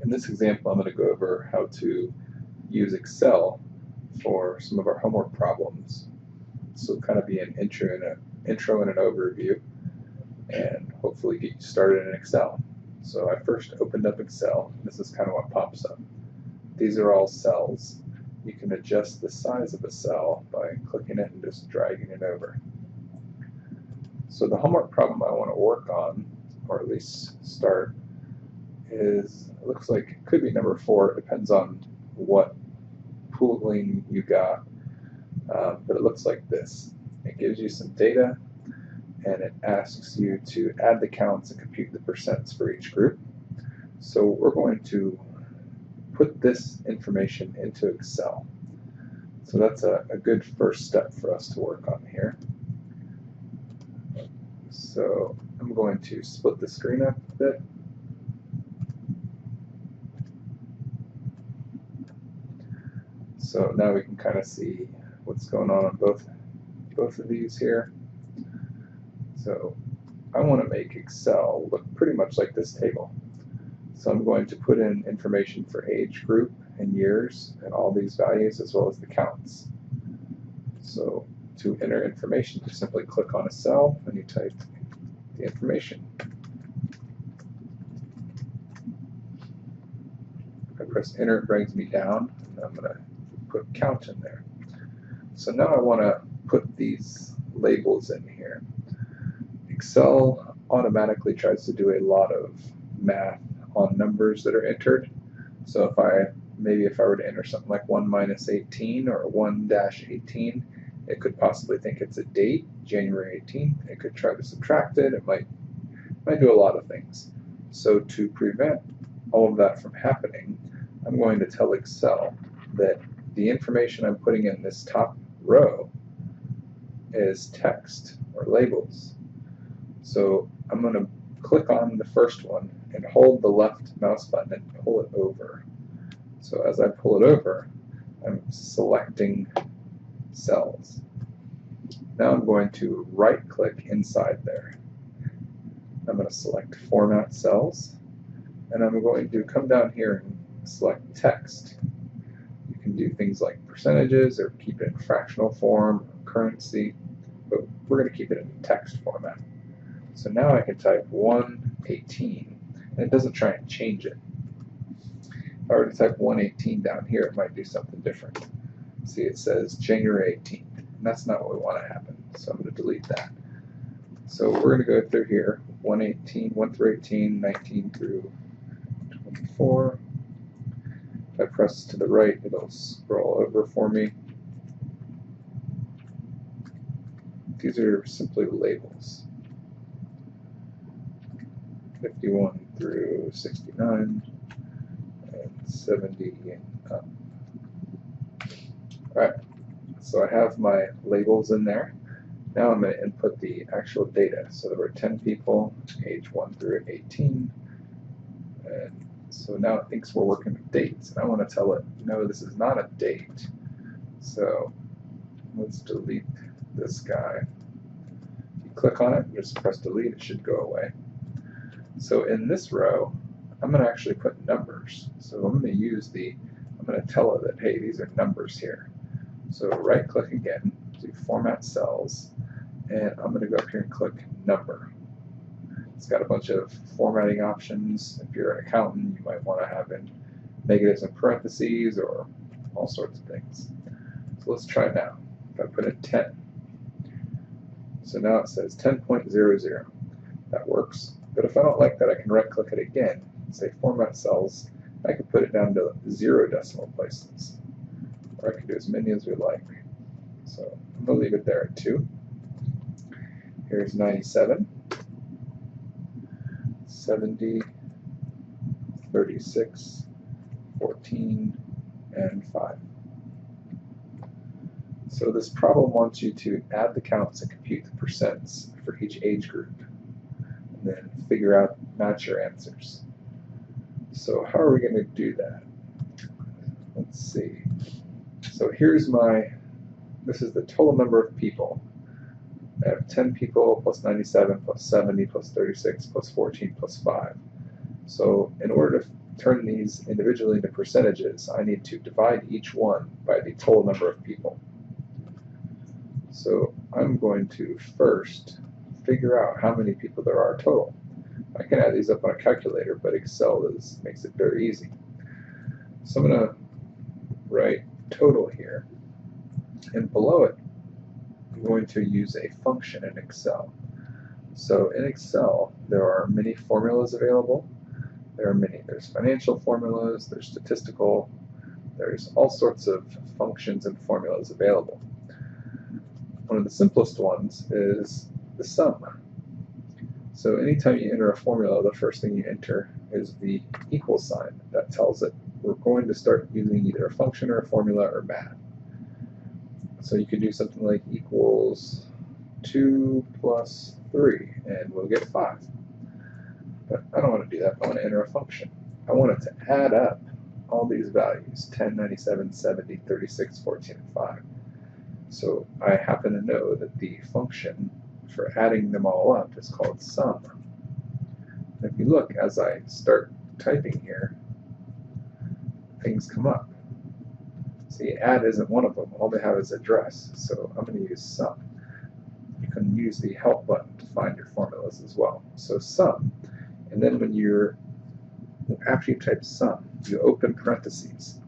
In this example, I'm going to go over how to use Excel for some of our homework problems. This will kind of be an intro and an overview, and hopefully get you started in Excel. So I first opened up Excel. This is kind of what pops up. These are all cells. You can adjust the size of a cell by clicking it and just dragging it over. So the homework problem I want to work on, or at least start, is, it looks like it could be number 4. It depends on what pooling you got, but it looks like this. It gives you some data, and it asks you to add the counts and compute the percents for each group. So we're going to put this information into Excel. So that's a good first step for us to work on here. So I'm going to split the screen up a bit. So now we can kind of see what's going on both of these here. So I want to make Excel look pretty much like this table. So I'm going to put in information for age group and years and all these values, as well as the counts. So to enter information, you simply click on a cell and you type the information. If I press enter, it brings me down, and I'm going to put count in there. So now I want to put these labels in here. Excel automatically tries to do a lot of math on numbers that are entered. So if I were to enter something like 1 minus 18 or 1-18, it could possibly think it's a date, January 18th. It could try to subtract it. It might do a lot of things. So to prevent all of that from happening, I'm going to tell Excel that the information I'm putting in this top row is text or labels. So I'm going to click on the first one and hold the left mouse button and pull it over. So as I pull it over, I'm selecting cells. Now I'm going to right click inside there. I'm going to select Format Cells, and I'm going to come down here and select Text. You can do things like percentages or keep it in fractional form or currency, but we're going to keep it in text format. So now I can type 118, and it doesn't try and change it. If I were to type 118 down here, it might do something different. See, it says January 18th, and that's not what we want to happen, so I'm going to delete that. So we're going to go through here, 1 through 18, 19 through 24. If I press to the right, it'll scroll over for me. These are simply labels. 51 through 69 and 70 and up. Alright, so I have my labels in there. Now I'm going to input the actual data. So there were 10 people, age 1 through 18. And so now it thinks we're working with dates. And I want to tell it, no, this is not a date. So let's delete this guy. If you click on it, just press delete, it should go away. So in this row, I'm going to actually put numbers. So I'm going to tell it that, hey, these are numbers here. So right click again, do Format Cells, and I'm going to go up here and click Number. It's got a bunch of formatting options. If you're an accountant, you might want to have in negatives and parentheses or all sorts of things. So let's try now. If I put in 10. So now it says 10.00. That works. But if I don't like that, I can right click it again and say Format Cells. I can put it down to 0 decimal places. Or I can do as many as we like. So I'm going to leave it there at 2. Here's 97, 70, 36, 14, and 5. So this problem wants you to add the counts and compute the percents for each age group, and then match your answers. So how are we going to do that? Let's see. So this is the total number of people. I have 10 people plus 97 plus 70 plus 36 plus 14 plus 5. So in order to turn these individually into percentages, I need to divide each one by the total number of people. So I'm going to first figure out how many people there are total. I can add these up on a calculator, but Excel makes it very easy. So I'm going to write total here, and below it I'm going to use a function in Excel. So in Excel there are many formulas available. There's financial formulas, there's statistical, there's all sorts of functions and formulas available. One of the simplest ones is the sum. So anytime you enter a formula, the first thing you enter is the equal sign. That tells it we're going to start using either a function or a formula or math. So you could do something like equals 2 plus 3, and we'll get 5. But I don't want to do that. I want to enter a function. I want it to add up all these values, 10, 97, 70, 36, 14, and 5. So I happen to know that the function for adding them all up is called sum. And if you look, as I start typing here, things come up. See, add isn't one of them. All they have is address. So I'm going to use sum. You can use the help button to find your formulas as well. So sum, and then after you type sum, you open parentheses.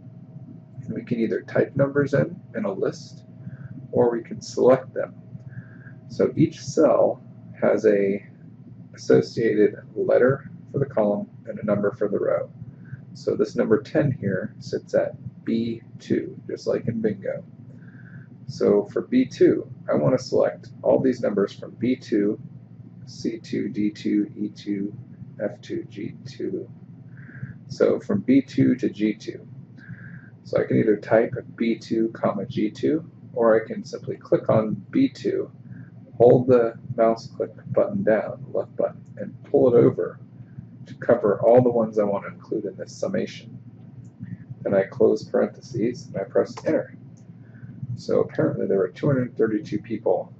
And we can either type numbers in a list, or we can select them. So each cell has a associated letter for the column and a number for the row. So this number 10 here sits at B2, just like in bingo. So for B2, I want to select all these numbers from B2, C2, D2, E2, F2, G2. So from B2 to G2. So I can either type B2, G2, or I can simply click on B2, hold the mouse click button down, left button, and pull it over to cover all the ones I want to include in this summation. Then I close parentheses and I press enter. So apparently there are 232 people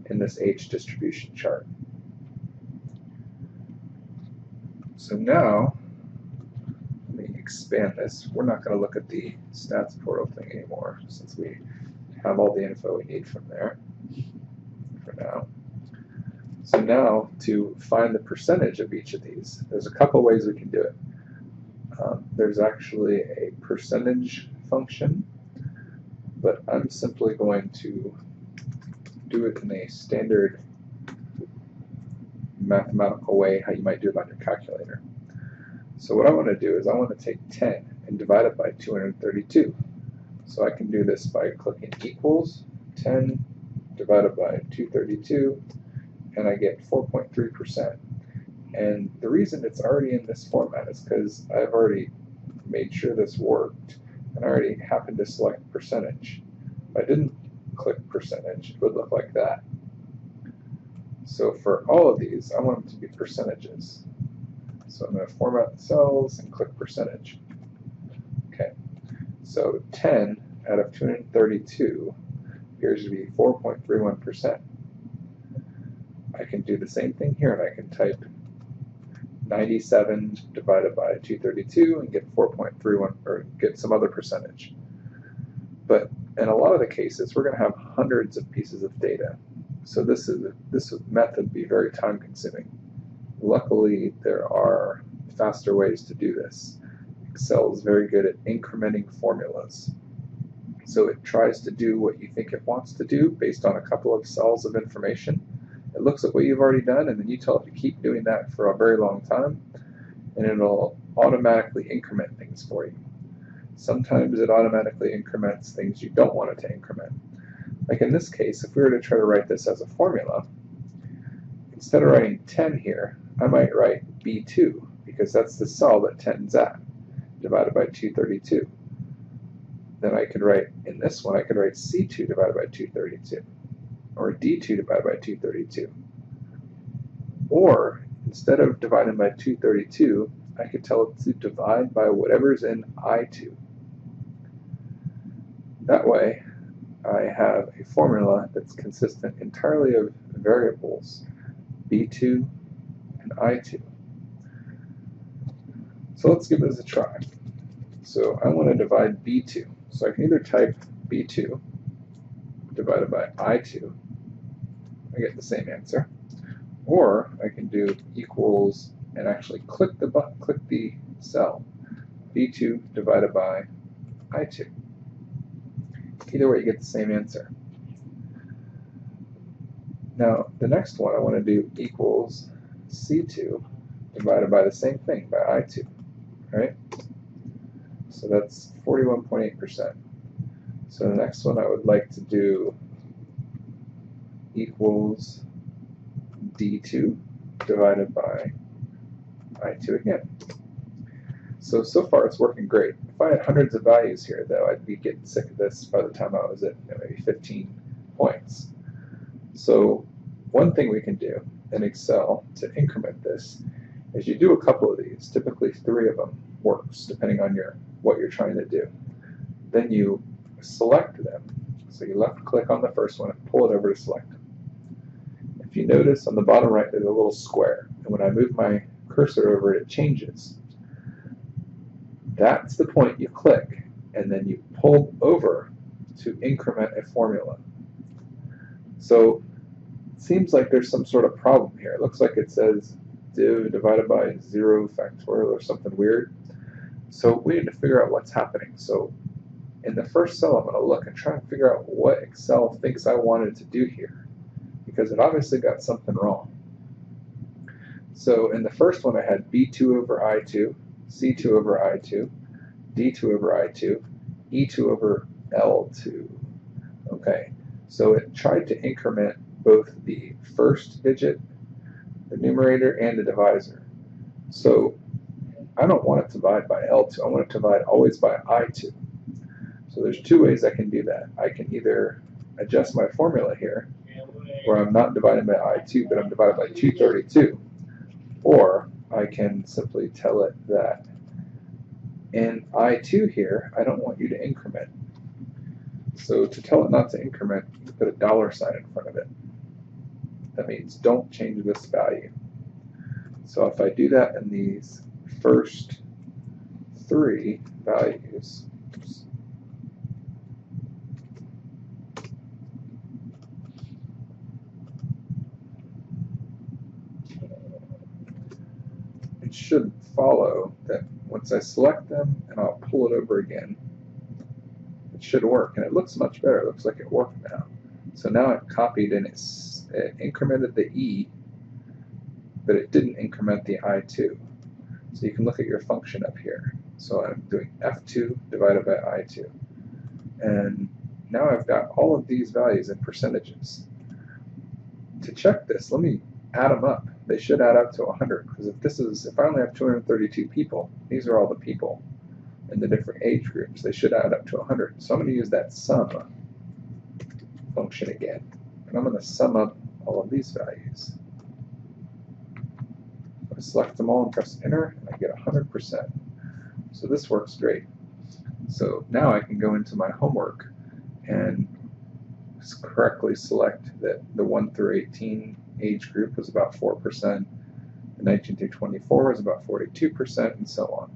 in this age distribution chart. So now, let me expand this. We're not going to look at the stats portal thing anymore since we have all the info we need from there for now. So now to find the percentage of each of these, there's a couple ways we can do it. There's actually a percentage function, but I'm simply going to do it in a standard mathematical way, how you might do it on your calculator. So what I want to do is I want to take 10 and divide it by 232. So I can do this by clicking equals 10 divided by 232, and I get 4.3%. And the reason it's already in this format is because I've already made sure this worked, and I already happened to select percentage. If I didn't click percentage, it would look like that. So for all of these, I want them to be percentages. So I'm going to format the cells and click percentage. Okay, so 10 out of 232 appears to be 4.31%. I can do the same thing here, and I can type 97 divided by 232 and get 4.31, or get some other percentage. But in a lot of the cases, we're going to have hundreds of pieces of data. So this method would be very time consuming. Luckily, there are faster ways to do this. Excel is very good at incrementing formulas. So it tries to do what you think it wants to do based on a couple of cells of information. It looks at what you've already done, and then you tell it to keep doing that for a very long time, and it'll automatically increment things for you. Sometimes it automatically increments things you don't want it to increment. Like in this case, if we were to try to write this as a formula, instead of writing 10 here, I might write B2, because that's the cell that 10's at, divided by 232. Then I could write, in this one, I could write C2 divided by 232. Or D2 divided by 232. Or, instead of dividing by 232, I could tell it to divide by whatever's in I2. That way, I have a formula that's consistent entirely of variables B2 and I2. So let's give this a try. So I want to divide B2. So I can either type B2 divided by I2, I get the same answer, or I can do equals and actually click the cell, B2 divided by I2. Either way, you get the same answer. Now, the next one I want to do equals C2 divided by the same thing, by I2, right? So that's 41.8%. So the next one I would like to do equals D2 divided by I2 again. So far it's working great. If I had hundreds of values here, though, I'd be getting sick of this by the time I was at maybe 15 points. So one thing we can do in Excel to increment this is you do a couple of these, typically 3 of them works, depending on what you're trying to do. Then you select them. So you left click on the first one and pull it over to select them. If you notice on the bottom right there's a little square, and when I move my cursor over it changes. That's the point you click, and then you pull over to increment a formula. So it seems like there's some sort of problem here. It looks like it says div divided by 0 factorial or something weird. So we need to figure out what's happening. So in the first cell I'm going to look and try and figure out what Excel thinks I wanted to do here, because it obviously got something wrong. So in the first one I had B2 over I2, C2 over I2, D2 over I2, E2 over L2. Okay, so it tried to increment both the first digit, the numerator, and the divisor. So I don't want it to divide by L2, I want it to divide always by I2. So there's 2 ways I can do that. I can either adjust my formula here, where I'm not dividing by I2, but I'm divided by 232, or I can simply tell it that in I2 here, I don't want you to increment. So to tell it not to increment, you put a $sign in front of it. That means don't change this value. So if I do that in these first 3 values, it should follow that once I select them and I'll pull it over again, it should work, and it looks much better. It looks like it worked now. So now I've copied and it incremented the E, but it didn't increment the I2. So you can look at your function up here. So I'm doing F2 divided by I2. And now I've got all of these values in percentages. To check this, let me add them up. They should add up to 100, because if I only have 232 people, these are all the people in the different age groups, they should add up to 100. So I'm going to use that sum function again, and I'm going to sum up all of these values. I'm going to select them all and press enter, and I get 100%. So this works great. So now I can go into my homework and correctly select that the 1 through 18 age group was about 4%, the 19 through 24 was about 42%, and so on.